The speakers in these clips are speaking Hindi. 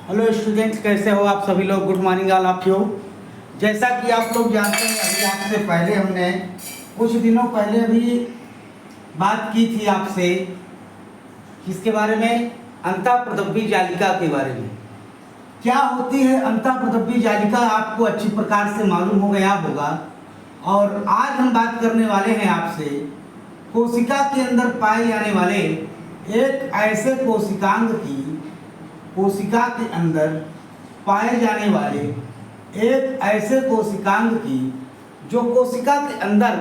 हेलो स्टूडेंट्स, कैसे हो आप सभी लोग। Good morning all of you. जैसा कि आप लोग जानते हैं, अभी आपसे पहले हमने कुछ दिनों पहले अभी बात की थी आपसे किसके बारे में, अंतःप्रदब्बी जालिका के बारे में। क्या होती है अंतःप्रदब्बी जालिका, आपको अच्छी प्रकार से मालूम हो गया होगा। और आज हम बात करने वाले हैं आपसे कोशिका के अंदर पाए जाने वाले एक ऐसे कोशिकांग की, कोशिका के अंदर पाए जाने वाले एक ऐसे कोशिकांग की जो कोशिका के अंदर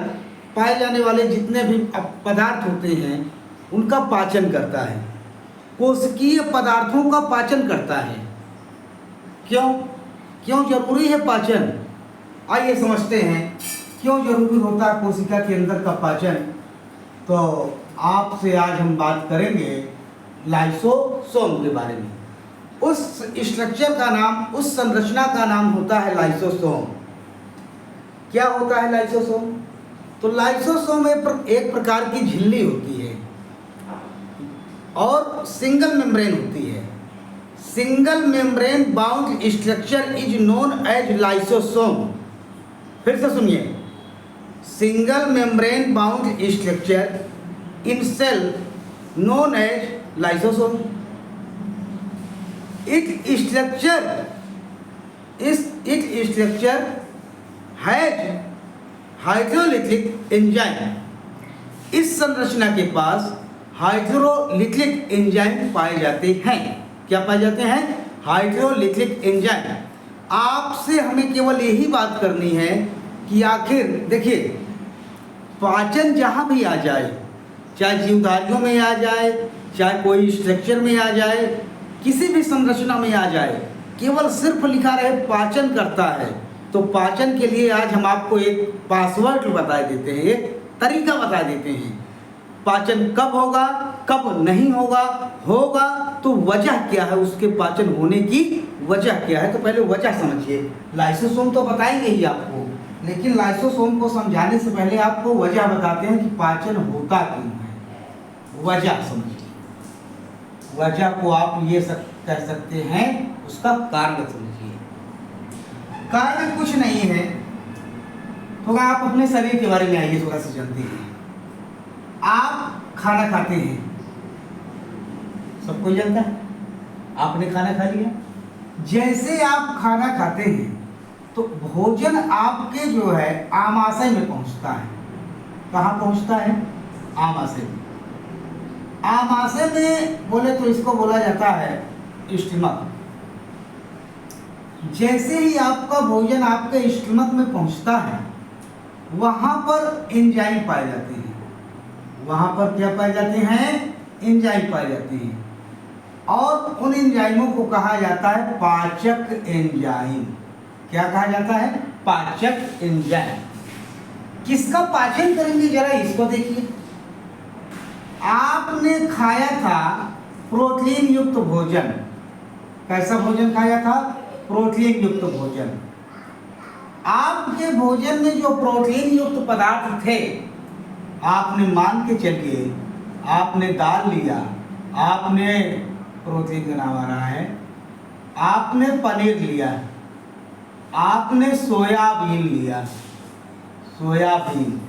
पाए जाने वाले जितने भी पदार्थ होते हैं उनका पाचन करता है, कोशिकीय पदार्थों का पाचन करता है। क्यों जरूरी है पाचन, आइए समझते हैं क्यों जरूरी होता है कोशिका के अंदर का पाचन। तो आपसे आज हम बात करेंगे लाइसोसोम के बारे में। उस स्ट्रक्चर का नाम, उस संरचना का नाम होता है लाइसोसोम। क्या होता है लाइसोसोम? तो लाइसोसोम एक प्रकार की झिल्ली होती है और सिंगल मेम्ब्रेन होती है। Single membrane bound structure is known as lysosome. फिर से सुनिए, single membrane bound structure in cell known as lysosome. Its structure has hydrolytic enzyme. इस संरचना के पास हाइड्रोलिटिक एंजाइम पाए जाते हैं। क्या पाए जाते हैं? Hydrolytic enzyme. आपसे हमें केवल यही बात करनी है कि आखिर देखिए, पाचन जहाँ भी आ जाए, चाहे जीवधारियों में आ जाए, चाहे कोई स्ट्रक्चर में आ जाए, किसी भी संरचना में आ जाए, केवल सिर्फ लिखा रहे पाचन करता है। तो पाचन के लिए आज हम आपको एक पासवर्ड बता देते हैं, एक तरीका बता देते हैं। पाचन कब होगा, कब नहीं होगा, होगा तो वजह क्या है, उसके पाचन होने की वजह क्या है। तो पहले वजह समझिए। लाइसोसोम तो बताएंगे ही आपको, लेकिन लाइसोसोम को समझाने से पहले आपको वजह बताते हैं कि पाचन होता क्यों है। वजह समझिए। वजह को आप ये कह सकते हैं, उसका कारण समझिए। कारण कुछ नहीं है, तो आप अपने शरीर के बारे में आइए थोड़ा सा जानते हैं। आप खाना खाते हैं, सब कोई जानता है, आपने खाना खा लिया। जैसे आप खाना खाते हैं तो भोजन आपके जो है आमाशय में पहुंचता है। कहाँ पहुंचता है? आमाशय में। आमाशय में बोले तो इसको बोला जाता है स्टमक। जैसे ही आपका भोजन आपके स्टमक में पहुंचता है, वहां पर एंजाइम पाए जाते हैं। वहां पर क्या पाए जाते हैं? एंजाइम पाए जाते हैं। और उन एंजाइमों को कहा जाता है पाचक एंजाइम। क्या कहा जाता है? पाचक एंजाइम। किसका पाचन करेंगे, जरा इसको देखिए। आपने खाया था प्रोटीन युक्त भोजन। कैसा भोजन खाया था? प्रोटीन युक्त भोजन। आपके भोजन में जो प्रोटीन युक्त पदार्थ थे, आपने मान के चलिए, आपने दाल लिया, आपने प्रोटीन का नाम आ रहा है, आपने पनीर लिया, आपने सोयाबीन लिया। सोयाबीन,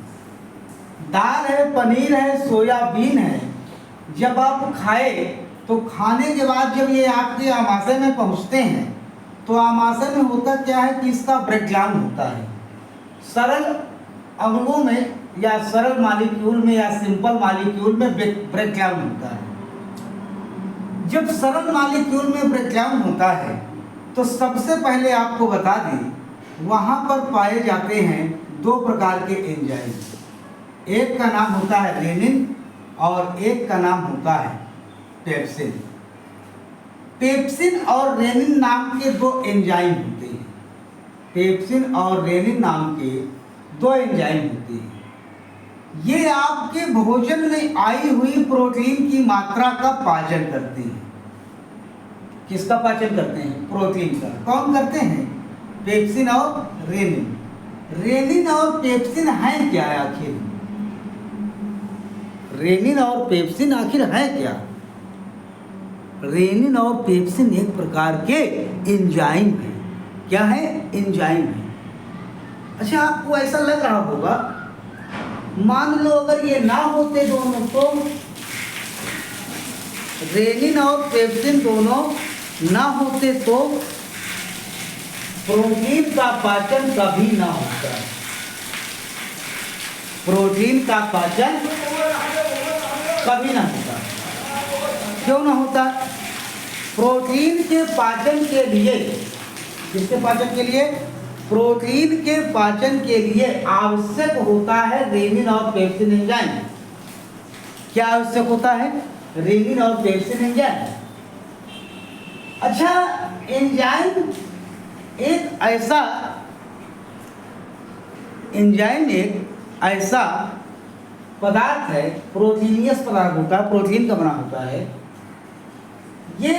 दाल है, पनीर है, सोयाबीन है। जब आप खाए तो खाने के बाद जब ये आपके आमाशय में पहुंचते हैं तो आमाशय में होता क्या है कि इसका ब्रेकडाउन होता है। सरल अणुओं में या सरल मॉलिक्यूल में या सिंपल मॉलिक्यूल में ब्रेकडाउन होता है। जब सरल मॉलिक्यूल में ब्रेकडाउन होता है तो सबसे पहले आपको बता दें, वहां पर पाए जाते हैं दो प्रकार के एंजाइम। एक का नाम होता है रेनिन और एक का नाम होता है पेप्सिन। पेप्सिन और रेनिन नाम के दो एंजाइम होते हैं। पेप्सिन और रेनिन नाम के दो एंजाइम होते हैं। ये आपके भोजन में आई हुई प्रोटीन की मात्रा का पाचन करते हैं। किसका पाचन करते हैं? प्रोटीन का। कौन करते हैं? पेप्सिन और रेनिन। रेनिन और पेप्सिन है क्या आखिर? रेनिन और पेप्सिन आखिर है क्या? रेनिन और पेप्सिन एक प्रकार के एंजाइम हैं। क्या है? एंजाइम है। अच्छा, आपको ऐसा लग रहा होगा, मान लो अगर ये ना होते दोनों, तो रेनिन और पेप्सिन दोनों ना होते तो प्रोटीन का पाचन कभी ना होता। प्रोटीन का पाचन कभी ना होता। क्यों ना होता? प्रोटीन के पाचन के लिए, किसके पाचन के लिए? प्रोटीन के पाचन के लिए आवश्यक होता है रेनिन और पेप्सिन एंजाइम। क्या आवश्यक होता है? रेनिन और पेप्सिन एंजाइम। अच्छा, एंजाइम एक ऐसा पदार्थ है, प्रोटीनियस पदार्थ होता है, प्रोटीन का बना होता है। ये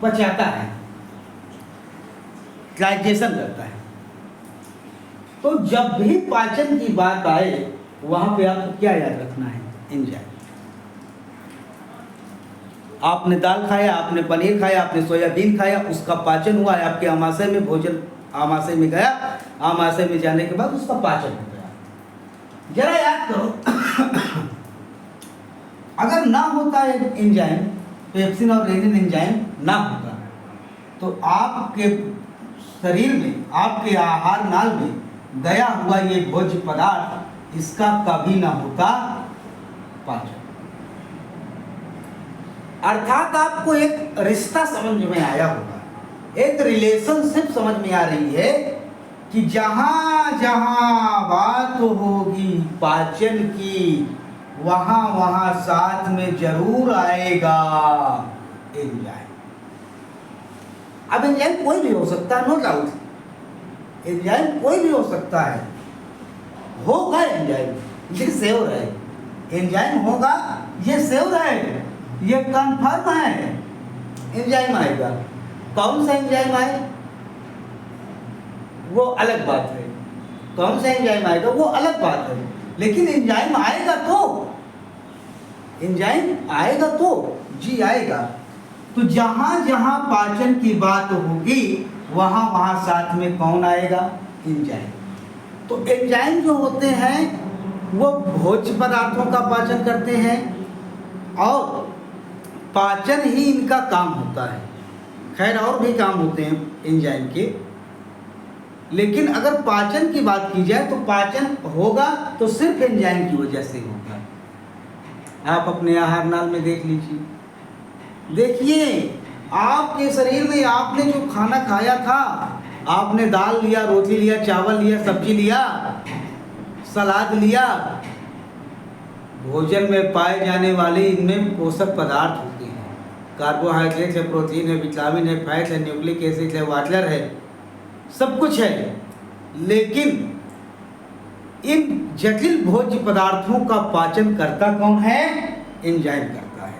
पचाता है, डाइजेशन करता है। तो जब भी पाचन की बात आए, वहां पे आपको क्या याद रखना है? एंजाइम। आपने दाल खाया, आपने पनीर खाया, आपने सोयाबीन खाया, उसका पाचन हुआ है, आपके आमाशय में भोजन आमाशय में गया, आमाशय में जाने के बाद उसका पाचन हो गया। जरा याद करो, अगर ना होता है एंजाइम, पेप्सिन और रेनिन एंजाइम ना होता, तो आपके शरीर में, आपके आहार नाल में गया हुआ ये भोज्य पदार्थ, इसका कभी ना होता पाचन। अर्थात आपको एक रिश्ता समझ में आया होगा, एक रिलेशनशिप समझ में आ रही है कि जहां जहां बात होगी पाचन की, वहां वहां साथ में जरूर आएगा एंजाइम। अब एंजाइम कोई भी हो सकता है, नो डाउट। एंजाइम कोई भी हो सकता है, होगा एंजाइम, ये श्योर है। एंजाइम होगा, ये श्योर है, ये कंफर्म है। एंजाइम आएगा। कौन सा एंजाइम आए वो अलग बात है, कौन सा एंजाइम आएगा वो अलग बात है, लेकिन एंजाइम आएगा तो, एंजाइम आएगा तो, जी आएगा। तो जहां जहां पाचन की बात होगी, वहां वहां साथ में कौन आएगा? एंजाइम। तो एंजाइम जो होते हैं वो भोज्य पदार्थों का पाचन करते हैं, और पाचन ही इनका काम होता है। खैर और भी काम होते हैं एंजाइम के, लेकिन अगर पाचन की बात की जाए तो पाचन होगा तो सिर्फ एंजाइम की वजह से होगा। आप अपने आहार नाल में देख लीजिए, देखिए आपके शरीर में आपने जो खाना खाया था, आपने दाल लिया, रोटी लिया, चावल लिया, सब्जी लिया, सलाद लिया, भोजन में पाए जाने वाले इनमें पोषक पदार्थ होते हैं। कार्बोहाइड्रेट है, प्रोटीन है, विटामिन है, फैट है, न्यूक्लिक एसिड है, वाटर है, सब कुछ है। लेकिन इन जटिल भोज्य पदार्थों का पाचन करता कौन है? एंजाइम करता है।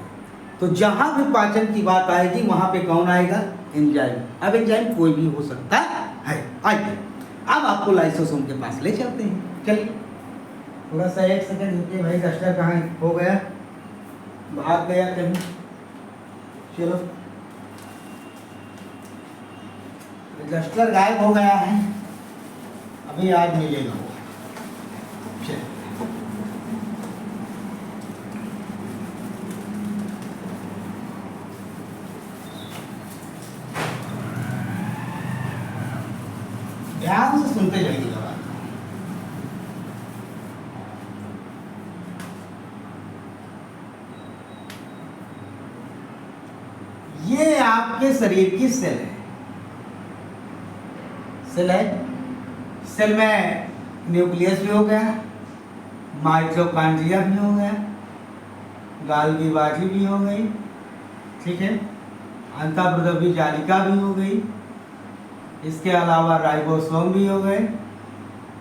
तो जहां भी पाचन की बात आएगी वहां पे कौन आएगा? एंजाइम। अब एंजाइम कोई भी हो सकता है। आइए अब आपको लाइसोसोम के पास ले चलते हैं। चलिए थोड़ा सा एक सेकंड रुकिए भाई, डस्टर कहाँ हो गया, भाग गया कहीं। चलो डस्टर गायब हो गया है, अभी आज मिलेगा वो। ध्यान से सुनते जाइएगा। ये आपके शरीर की सेल है, सेल है। सेल में न्यूक्लियस भी हो गया, माइटोकॉन्ड्रिया भी हो गया, गाल्गी बाटली भी हो गई, ठीक है, अंतःप्राद्रव्य जालिका भी हो गई, इसके अलावा राइबोसोम भी हो गए,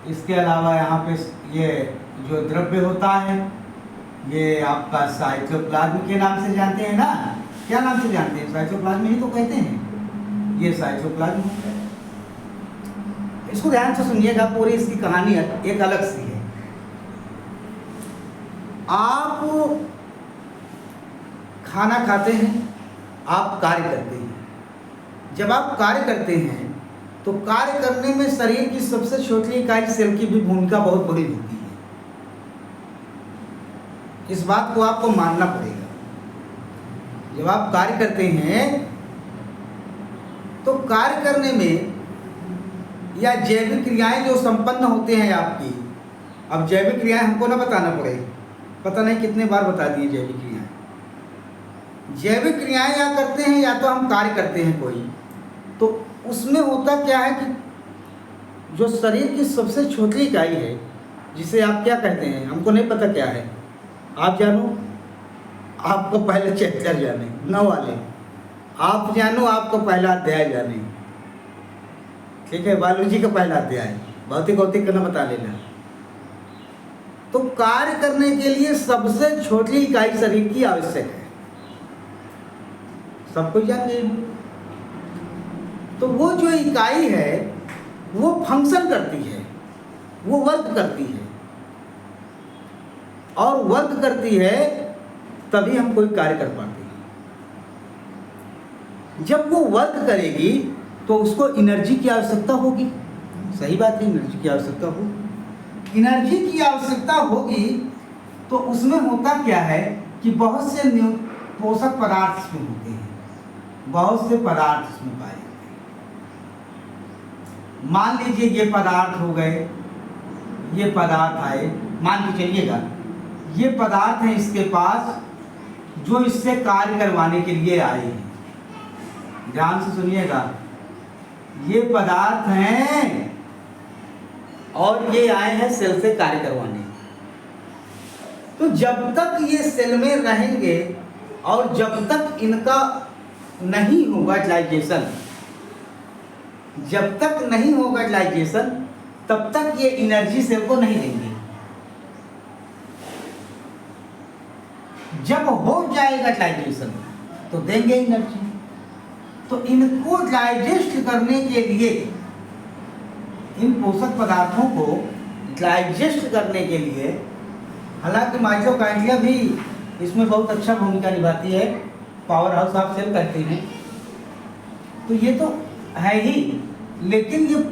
इसके अलावा यहाँ पे ये जो द्रव्य होता है ये आपका साइटोप्लाज्म के नाम से जानते हैं ना। क्या नाम से जानते हैं? साइटोप्लाज्म ही तो कहते हैं। ये साइटोप्लाज्म होता है। इसको ध्यान से सुनिएगा, पूरी इसकी कहानी एक अलग सी है। खाना खाते हैं, आप कार्य करते हैं। जब आप कार्य करते हैं तो कार्य करने में शरीर की सबसे छोटी इकाई सेल की भी भूमिका बहुत बड़ी होती है। इस बात को आपको मानना पड़ेगा। जब आप कार्य करते हैं तो कार्य करने में या जैविक क्रियाएं जो संपन्न होते हैं आपकी, अब जैविक क्रियाएं हमको ना बताना पड़े, पता नहीं कितने बार बता दिए जैविक क्रियाएं। जैविक क्रियाएं या करते हैं या तो हम कार्य करते हैं कोई, तो उसमें होता क्या है कि जो शरीर की सबसे छोटी इकाई है, जिसे आप क्या कहते हैं, हमको नहीं पता क्या है, आप जानो, आपको पहले चैप्टर जाने 9 वाले, आप जानो, आपको पहला अध्याय जाने, ठीक है, बायोलॉजी का पहला अध्याय, भौतिक भौतिक करना बता लेना। तो कार्य करने के लिए सबसे छोटी इकाई शरीर की आवश्यक है, सब कुछ जान गए। तो वो जो इकाई है वो फंक्शन करती है, वो वर्क करती है, और वर्क करती है तभी हम कोई कार्य कर पाते हैं। जब वो वर्क करेगी तो उसको एनर्जी की आवश्यकता होगी, सही बात है, एनर्जी की आवश्यकता होगी। एनर्जी की आवश्यकता होगी तो उसमें होता क्या है कि बहुत से पोषक पदार्थ इसमें होते हैं, बहुत से पदार्थ इसमें पाए जाते हैं। मान लीजिए ये पदार्थ हो गए, ये पदार्थ आए, मान के चलिएगा ये पदार्थ है इसके पास जो इससे कार्य करवाने के लिए आए हैं। ध्यान से सुनिएगा, ये पदार्थ हैं और ये आए हैं सेल से कार्य करवाने। तो जब तक ये सेल में रहेंगे और जब तक इनका नहीं होगा डाइजेशन, जब तक नहीं होगा डाइजेशन तब तक ये एनर्जी सेल को नहीं देंगे। जब हो जाएगा डाइजेशन तो देंगे एनर्जी। तो इनको डाइजेस्ट करने के लिए, इन पोषक पदार्थों को डाइजेस्ट करने के लिए, हालांकि माइटोकॉन्ड्रिया भी इसमें बहुत अच्छा भूमिका निभाती है, पावर हाउस ऑफ सेल कहते हैं, तो ये तो है ही, लेकिन ये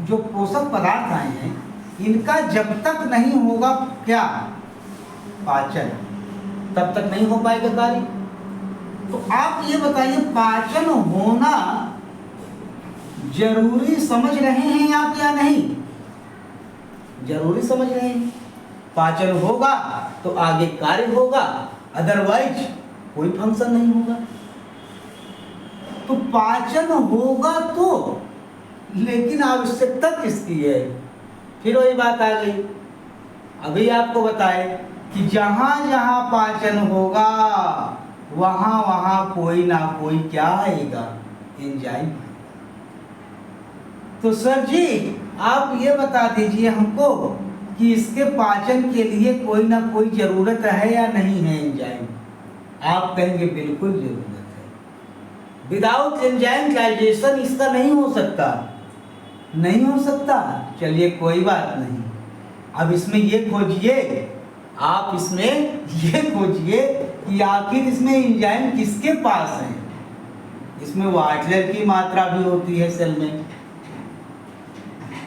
जो पोषक पदार्थ आए हैं इनका जब तक नहीं होगा क्या पाचन, तब तक नहीं हो पाएगा कार्य। तो आप ये बताइए, पाचन होना जरूरी समझ रहे हैं आप या नहीं? जरूरी समझ रहे हैं। पाचन होगा तो आगे कार्य होगा, अदरवाइज कोई फंक्शन नहीं होगा। तो पाचन होगा तो, लेकिन आवश्यकता किसकी है? फिर वही बात आ गई, अभी आपको बताए कि जहां जहां पाचन होगा वहां वहां कोई ना कोई क्या आएगा, एंजाइम। तो सर जी आप ये बता दीजिए हमको कि इसके पाचन के लिए कोई ना कोई जरूरत है या नहीं है एंजाइम? आप कहेंगे बिल्कुल जरूरत है। विदाउट एंजाइम डाइजेशन इसका नहीं हो सकता, नहीं हो सकता। चलिए कोई बात नहीं, अब इसमें ये खोजिए, आप इसमें ये खोजिए कि आखिर इसमें एंजाइम किसके पास है। इसमें वाटर की मात्रा भी होती है सेल में,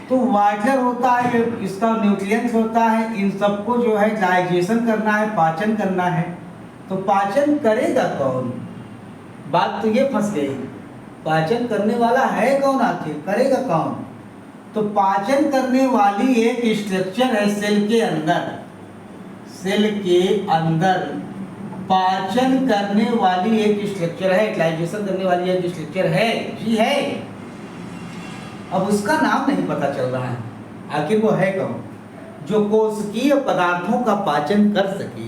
तो वाटर होता है, इसका न्यूट्रिएंट्स होता है, इन सबको जो है डाइजेशन करना है, पाचन करना है। तो पाचन करेगा कौन? बात तो ये फंस गई, पाचन करने वाला है कौन, आखिर करेगा कौन? तो पाचन करने वाली एक स्ट्रक्चर है सेल के अंदर, सेल के अंदर पाचन करने वाली एक स्ट्रक्चर है, डाइजेशन करने वाली एक स्ट्रक्चर है, जी है। अब उसका नाम नहीं पता चल रहा है, आखिर वो है कौन? जो कोशिकीय पदार्थों का पाचन कर सके,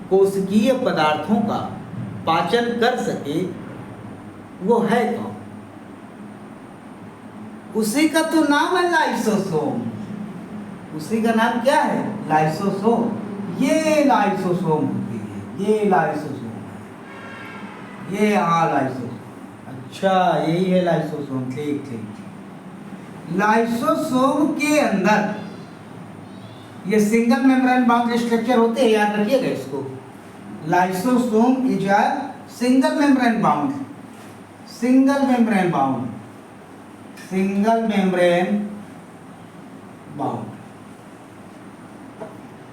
कोशिकीय पदार्थों का पाचन कर सके, वो है कौन? उसी का तो नाम है लाइसोसोम। उसी का नाम क्या है? लाइसोसोम। ये लाइसोसोम होती है, ये लाइसोसोम है, ये लाइसोसोम। अच्छा यही है लाइसोसोम, ठीक ठीक। लाइसोसोम के अंदर ये सिंगल मेम्ब्रेन बाउंड स्ट्रक्चर होते हैं, याद रखिएगा इसको। Lysosome is a single membrane bound, single membrane bound, single membrane bound.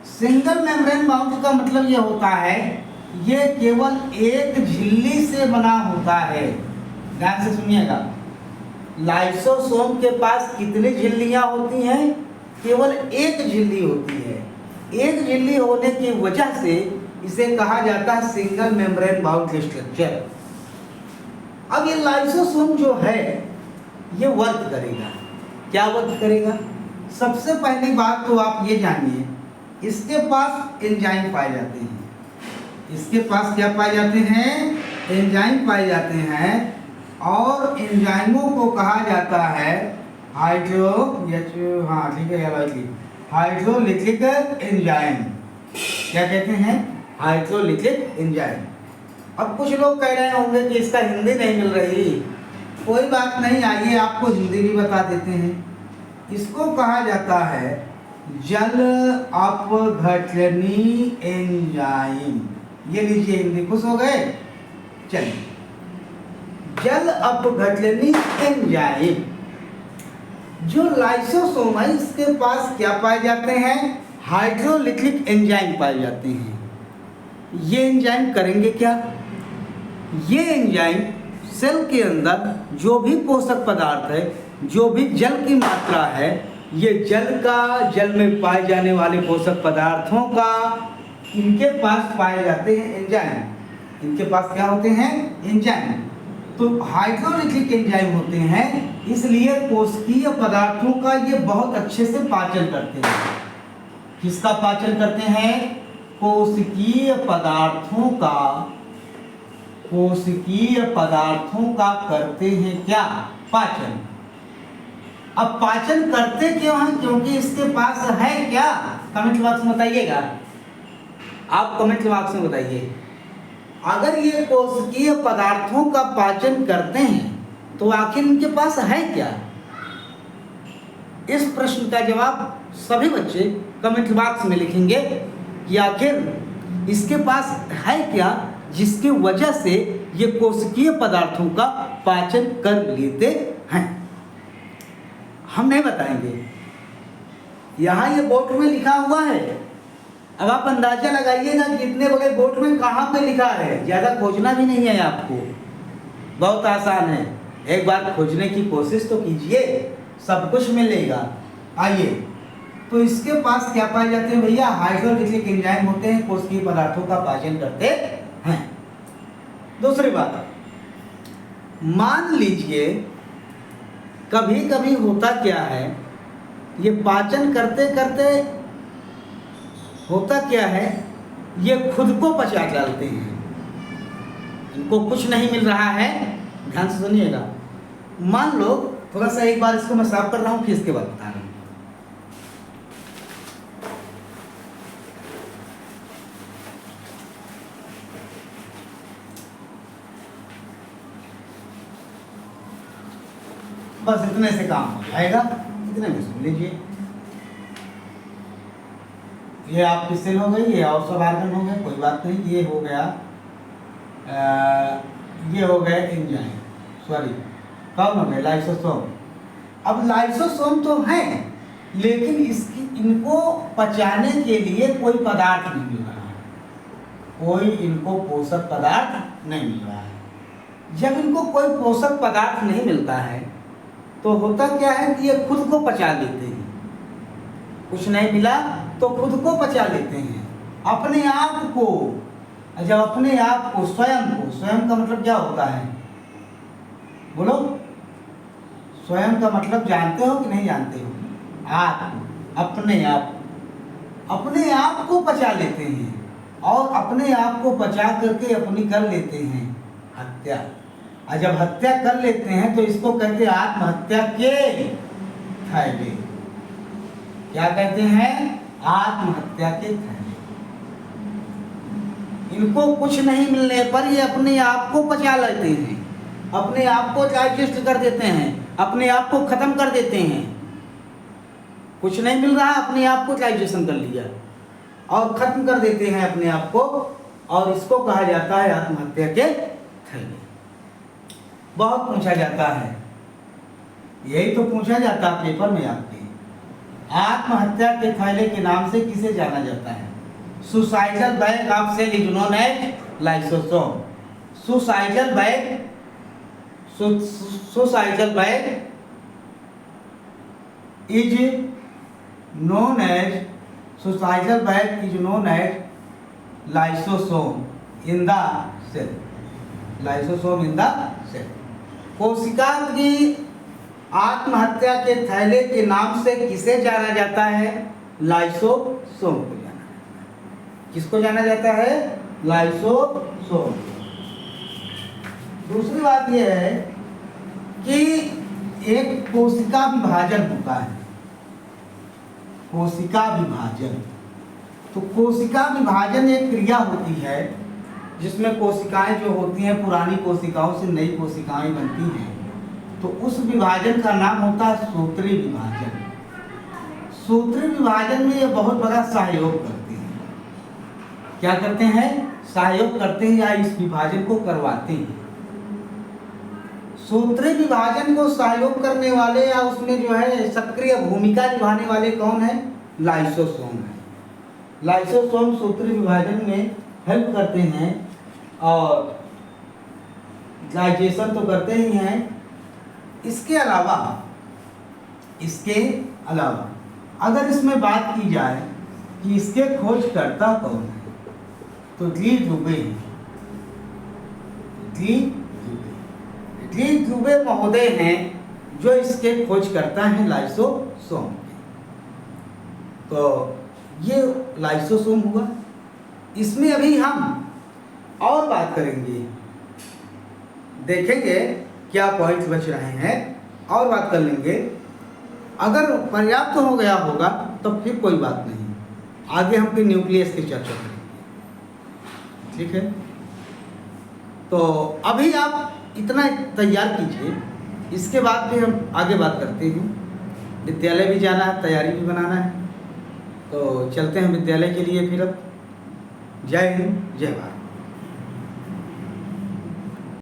Single membrane bound का मतलब ये होता है ये केवल एक झिल्ली से बना होता है। ध्यान से सुनिएगा, लाइसोसोम के पास कितनी झिल्लियां होती हैं? केवल एक झिल्ली होती है। एक झिल्ली होने की वजह से इसे कहा जाता है सिंगल मेम्ब्रेन बाउंड स्ट्रक्चर। अब ये लाइसोसोम जो है ये वर्क करेगा। क्या वर्क करेगा? सबसे पहली बात तो आप ये जानिए, इसके पास एंजाइम पाए जाते हैं। इसके पास क्या पाए जाते हैं? एंजाइम पाए जाते हैं, और एंजाइमों को कहा जाता है हाइड्रोलिथिक एंजाइम। क्या कहते हैं? हाइड्रोलिथिक एंजाइम। अब कुछ लोग कह रहे होंगे कि इसका हिंदी नहीं मिल रही। कोई बात नहीं, आइए आपको हिंदी भी बता देते हैं। इसको कहा जाता है जल अपघटनी एंजाइम। ये लीजिए हिंदी, खुश हो गए? चलिए, जल अपघटनी एंजाइम जो लाइसोसोम है इसके पास क्या पाए जाते हैं? हाइड्रोलिथिक एंजाइम पाए जाते हैं। ये एंजाइम करेंगे क्या? ये एंजाइम सेल के अंदर जो भी पोषक पदार्थ है, जो भी जल की मात्रा है, ये जल में पाए जाने वाले पोषक पदार्थों का इनके पास पाए जाते हैं एंजाइम। इनके पास क्या होते हैं? एंजाइम। तो हाइड्रोलिथिक एंजाइम होते हैं, इसलिए कोशिकीय पदार्थों का ये बहुत अच्छे से पाचन करते हैं। किसका पाचन करते हैं? कोशिकीय पदार्थों का, कोशिकीय पदार्थों का करते हैं क्या? पाचन। अब पाचन करते क्यों हैं? क्योंकि इसके पास है क्या? कमेंट बॉक्स में बताइएगा। आप कमेंट बॉक्स में बताइए, अगर ये कोशिकीय पदार्थों का पाचन करते हैं तो आखिर इनके पास है क्या? इस प्रश्न का जवाब सभी बच्चे कमेंट बॉक्स में लिखेंगे कि आखिर इसके पास है क्या जिसकी वजह से ये कोशिकीय पदार्थों का पाचन कर लेते हैं। हम नहीं बताएंगे, यहाँ ये बोर्ड में लिखा हुआ है। अब आप अंदाजा लगाइएगा कि इतने बड़े बोर्ड में कहाँ पे लिखा है। ज़्यादा खोजना भी नहीं है आपको, बहुत आसान है। एक बार खोजने की कोशिश तो कीजिए, सब कुछ मिलेगा। आइए, तो इसके पास क्या पाए जाते हैं भैया? हाइड्रोलिथिक एंजाइम होते हैं, कोशिकीय पदार्थों का पाचन करते हैं। दूसरी बात, मान लीजिए कभी कभी होता क्या है, ये पाचन करते करते होता क्या है, ये खुद को पचा डालते हैं। इनको कुछ नहीं मिल रहा है, ध्यान से सुनिएगा। मान लो थोड़ा सा, एक बार इसको मैं साफ कर रहा हूँ, फिर इसके बाद बता रहा हूँ। बस इतने से काम हो जाएगा, इतने में सुन लीजिए। ये आपकी सेल हो गई, ये और सब आर्गन हो गए, कोई बात नहीं। ये हो गया, ये हो गए एंजाइम, सॉरी कौन हो गए? लाइसोसोम। अब लाइसोसोम तो है, लेकिन इनको पचाने के लिए कोई पदार्थ नहीं मिल रहा है, कोई इनको पोषक पदार्थ नहीं मिल रहा है। जब इनको कोई पोषक पदार्थ नहीं मिलता है तो होता क्या है कि ये खुद को पचा लेते हैं। कुछ नहीं मिला तो खुद को पचा लेते हैं, अपने आप को। जब अपने आप को, स्वयं का मतलब क्या होता है? बोलो, स्वयं का मतलब जानते हो कि नहीं जानते हो? अपने आप को पचा लेते हैं, और अपने आप को पचा करके अपनी कर लेते हैं हत्या। और जब हत्या कर लेते हैं तो इसको कहते हैं आत्महत्या के थैले। क्या कहते हैं? आत्महत्या के थैले। इनको कुछ नहीं मिलने पर ये अपने आप को पचा लेते हैं, अपने आप को डाइजेस्ट कर देते हैं, अपने आप को खत्म कर देते हैं। कुछ नहीं मिल रहा, अपने आप को डाइजेशन कर लिया और खत्म कर देते हैं अपने आप को, और इसको कहा जाता है आत्महत्या के थैले। बहुत पूछा जाता है, यही तो पूछा जाता है पेपर में आपके, आत्महत्या के थैले के नाम से किसे जाना जाता है? Suicidal bag of cell is known as lysosome. Suicidal bag suicidal bag is known as lysosome in the cell. Lysosome in the cell. कोशिका की आत्महत्या के थैले के नाम से किसे जाना जाता है? लाइसोसोम को जाना जाता है। किसको जाना जाता है? लाइसोसोम। दूसरी बात यह है कि एक कोशिका विभाजन होता है। कोशिका विभाजन, तो कोशिका विभाजन एक क्रिया होती है जिसमें कोशिकाएं जो होती हैं पुरानी कोशिकाओं से नई कोशिकाएं बनती हैं, तो उस विभाजन का नाम होता है सूत्री विभाजन। सूत्री विभाजन में ये बहुत बड़ा सहयोग करते हैं। क्या करते हैं? सहयोग करते हैं या इस विभाजन को करवाते हैं। सूत्री विभाजन को सहयोग करने वाले या उसमें जो है सक्रिय भूमिका निभाने वाले कौन है? लाइसोसोम है। लाइसोसोम सूत्री विभाजन में हेल्प करते हैं और डाइजेशन तो करते ही हैं। इसके अलावा अगर इसमें बात की जाए कि इसके खोजकर्ता कौन है, तो डी ड्यूबे महोदय हैं जो इसके खोजकर्ता हैं लाइसोसोम के। तो ये लाइसोसोम हुआ। इसमें अभी हम और बात करेंगे, देखेंगे क्या पॉइंट्स बच रहे हैं और बात कर लेंगे। अगर पर्याप्त हो गया होगा तो फिर कोई बात नहीं, आगे हम फिर न्यूक्लियस की चर्चा करेंगे। ठीक है, तो अभी आप इतना तैयार कीजिए, इसके बाद भी हम आगे बात करते हैं। विद्यालय भी जाना है, तैयारी भी बनाना है, तो चलते हैं विद्यालय के लिए। फिर अब जय हिंद, जय भारत।